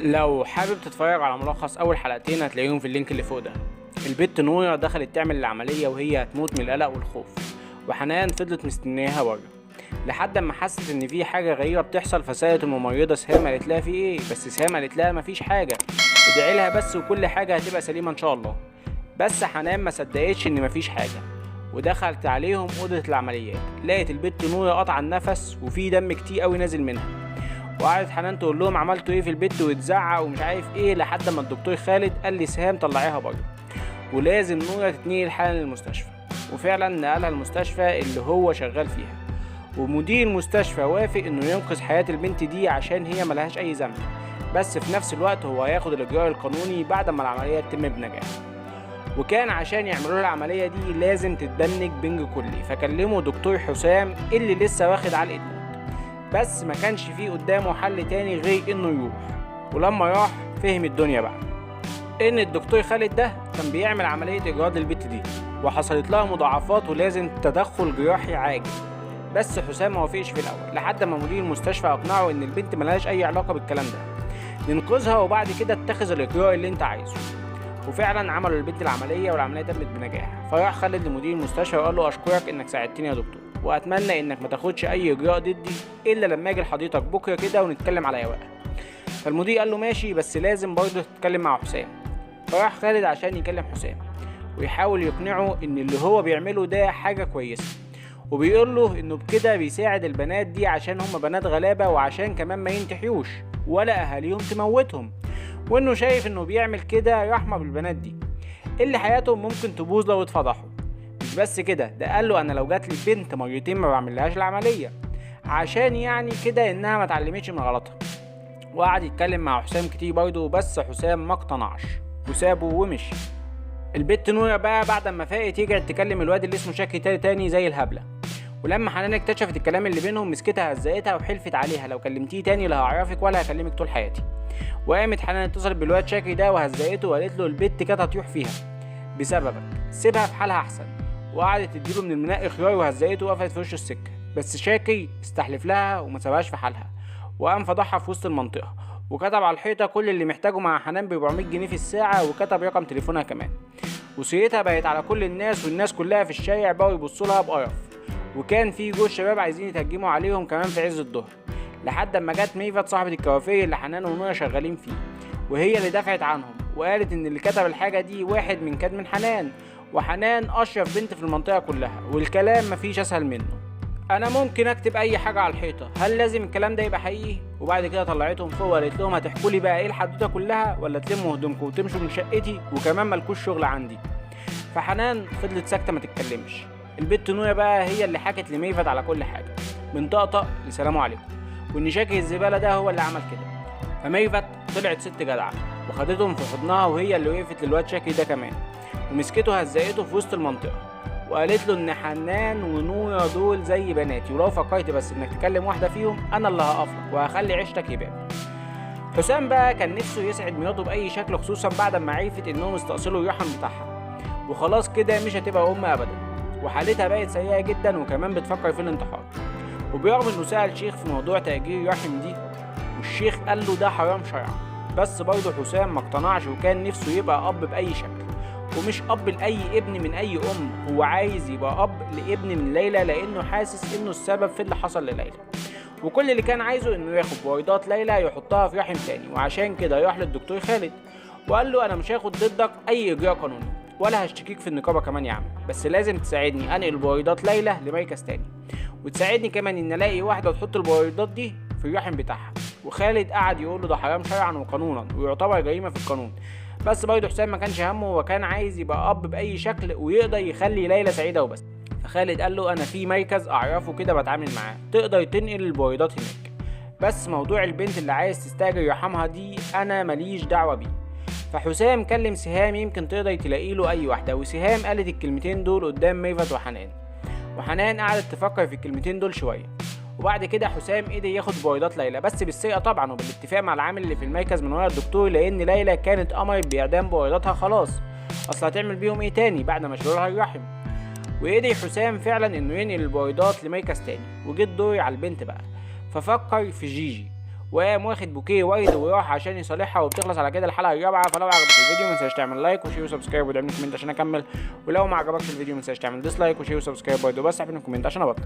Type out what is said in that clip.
لو حابب تتفرج على ملخص اول حلقتين هتلاقيهم في اللينك اللي فوق ده. البت نويا دخلت تعمل العملية وهي هتموت من القلق والخوف، وحنان فضلت مستنياها بره لحد ما حست ان في حاجة غريبة بتحصل. فسألت الممرضة سهام قالت لها في ايه، بس سهام قالت لها مفيش حاجة، ادعي لها بس وكل حاجة هتبقى سليمة ان شاء الله. بس حنان ما صدقتش ان مفيش حاجة، ودخلت عليهم اوضة العمليات. لقيت البت نويا قطع النفس وفي دم كتير قوي نازل منها، وقعدت حنان تقول لهم عملتوا ايه في البت وتزعق ومش عارف ايه، لحد ما الدكتور خالد قال لي سهام طلعيها بره ولازم نويا تتنقل حالا للمستشفى. وفعلا نقلها المستشفى اللي هو شغال فيها، ومدير المستشفى وافق انه ينقذ حياة البنت دي عشان هي ملهاش اي ذنب، بس في نفس الوقت هو هياخد الاجراء القانوني بعد ما العملية تتم بنجاح. وكان عشان يعملوا العملية دي لازم تتبنج بنج كلي، فكلموا دكتور حسام اللي لسه واخد علقة موت، بس ما كانش فيه قدامه حل تاني غير انه يروح. ولما راح فهم الدنيا بقى ان الدكتور خالد ده كان بيعمل عملية اجهاض للبت دي وحصلت لها مضاعفات ولازم تدخل جراحي عاجل. بس حسام ما وافقش في الاول لحد ما مدير المستشفى اقنعه ان البنت ملهاش اي علاقة بالكلام ده، ننقذها وبعد كده اتخذ الاجراء اللي انت عايزه. وفعلا عملوا للبنت العملية والعملية تمت بنجاح. فراح خالد لمدير المستشفى وقال له اشكرك انك ساعدتني يا دكتور، واتمنى انك ما تاخدش اي اجراء ضدي الا لما اجي لحضرتك بكره كده ونتكلم على رواقه. فالمدير قال له ماشي، بس لازم برضه تتكلم مع حسام. فراح خالد عشان يكلم حسام ويحاول يقنعه ان اللي هو بيعمله ده حاجة كويسة، وبيقول له انه بكده بيساعد البنات دي عشان هم بنات غلابة، وعشان كمان ما ينتحيوش ولا اهاليهم تموتهم، وانه شايف انه بيعمل كده رحمة بالبنات دي اللي حياتهم ممكن تبوظ لو اتفضحوا. مش بس كده، ده قال له انا لو جات لي بنت مرتين ما بعملهاش العملية، عشان يعني كده انها ما اتعلمتش من غلطها. وقعد يتكلم مع حسام كتير برضه، بس حسام ما اقتنعش وسابه ومشي. البت نويا بقى بعد ما فاقت رجعت تكلم الواد اللي اسمه شاكي تاني زي الهبله، ولما حنان اكتشفت الكلام اللي بينهم مسكتها هزقتها وحلفت عليها لو كلمتيه تاني لا هعرفك ولا هكلمك طول حياتي. وقامت حنان اتصلت بالواد شاكي ده وهزقته وقالت له البت كانت هتروح فيها بسببك، سيبها في حالها احسن. وقعدت تديله من المناء خيار وهزقته وقفت في وش السكه، بس شاكي استحلف لها وما سابهاش في حالها، وقام فضحها في وسط المنطقه، وكتب على الحيطه كل اللي محتاجه مع حنان ب 400 جنيه في الساعه، وكتب رقم تليفونها كمان. وسيرتها بقت على كل الناس، والناس كلها في الشارع بقوا يبصوا لها بقرف، وكان في جوز شباب عايزين يتهجموا عليهم كمان في عز الظهر، لحد اما جت ميفت صاحبه الكوافير اللي حنان ونويا شغالين فيه، وهي اللي دفعت عنهم وقالت ان اللي كتب الحاجه دي واحد من حنان، وحنان اشرف بنت في المنطقه كلها، والكلام مفيش اسهل منه. انا ممكن اكتب اي حاجه على الحيطه، هل لازم الكلام ده يبقى حقيقي؟ وبعد كده طلعتهم فوق وقالت لهم هتحكوا لي بقى ايه الحدوته كلها ولا تلموا هدومكم وتمشوا من شقتي وكمان مالكوش شغل عندي. فحنان فضلت ساكته ما تتكلمش. البت نويا بقى هي اللي حكت لميفت على كل حاجه من طقطق لسلام عليكم، وان شاكي الزباله ده هو اللي عمل كده. فميفت طلعت ست جدعه وخدتهم في حضنها، وهي اللي وقفت للواد شاكي ده كمان ومسكته هزقته في وسط المنطقه، وقالت له ان حنان ونويا دول زي بناتي، ولو فكرت بس انك تكلم واحده فيهم انا اللي هقفلك وهخلي عيشتك يبان. حسام بقى كان نفسه يسعد مراته باي شكل، خصوصا بعد ما عرفت انهم استأصلوا الرحم بتاعها وخلاص كده مش هتبقى ام ابدا، وحالتها بقت سيئه جدا وكمان بتفكر في الانتحار. وبرغم انه سأل شيخ في موضوع تأجير الرحم دي، والشيخ قال له ده حرام شرعا، بس برضه حسام ما اقتنعش وكان نفسه يبقى اب باي شكل، ومش اب لاي ابن من اي ام، هو عايز يبقى اب لابن من ليلى لانه حاسس انه السبب في اللي حصل لليلى، وكل اللي كان عايزه انه ياخد بويضات ليلى يحطها في رحم تاني. وعشان كده راح للدكتور خالد وقال له انا مش هاخد ضدك اي اجراء قانوني ولا هشتكيك في النقابه كمان يا عم، بس لازم تساعدني انقل بويضات ليلى لمركز تاني، وتساعدني كمان ان الاقي واحده تحط البويضات دي في الرحم بتاعها. وخالد قعد يقول له ده حرام شرعا وقانونا ويعتبر جريمه في القانون، بس برضه حسام ما كانش همه وكان عايز يبقى اب باي شكل ويقدر يخلي ليلى سعيده وبس. فخالد قال له انا في مركز اعرفه كده بتعامل معاه تقدر تنقل البويضات هناك، بس موضوع البنت اللي عايز تستاجر رحمها دي انا ماليش دعوه بيه. فحسام كلم سهام يمكن تقدر تلاقي له اي واحده، وسهام قالت الكلمتين دول قدام ميفت وحنان، وحنان قعدت تفكر في الكلمتين دول شويه. وبعد كده حسام قدر ياخد بويضات ليلى، بس بالسرقه طبعا وبالاتفاق مع العامل اللي في المركز من ورا الدكتور، لان ليلى كانت امرت باعدام بويضاتها خلاص، اصل هتعمل بيهم ايه تاني بعد ما شالوا لها الرحم. وقدر حسام فعلا انه ينقل البويضات لمركز تاني، وجه الدور على البنت بقى، ففكر في جيجي وقام واخد بوكيه ورد وراح عشان يصالحها، وبتخلص على كده الحلقه الرابعه. فلو عجبك الفيديو ما تنساش تعمل لايك وشير وسبسكرايب وتعمل كومنت عشان اكمل، ولو ما عجبكش الفيديو ما تنساش تعمل ديسلايك وشير وسبسكرايب برضه، بس اعمل كومنت عشان ابطل.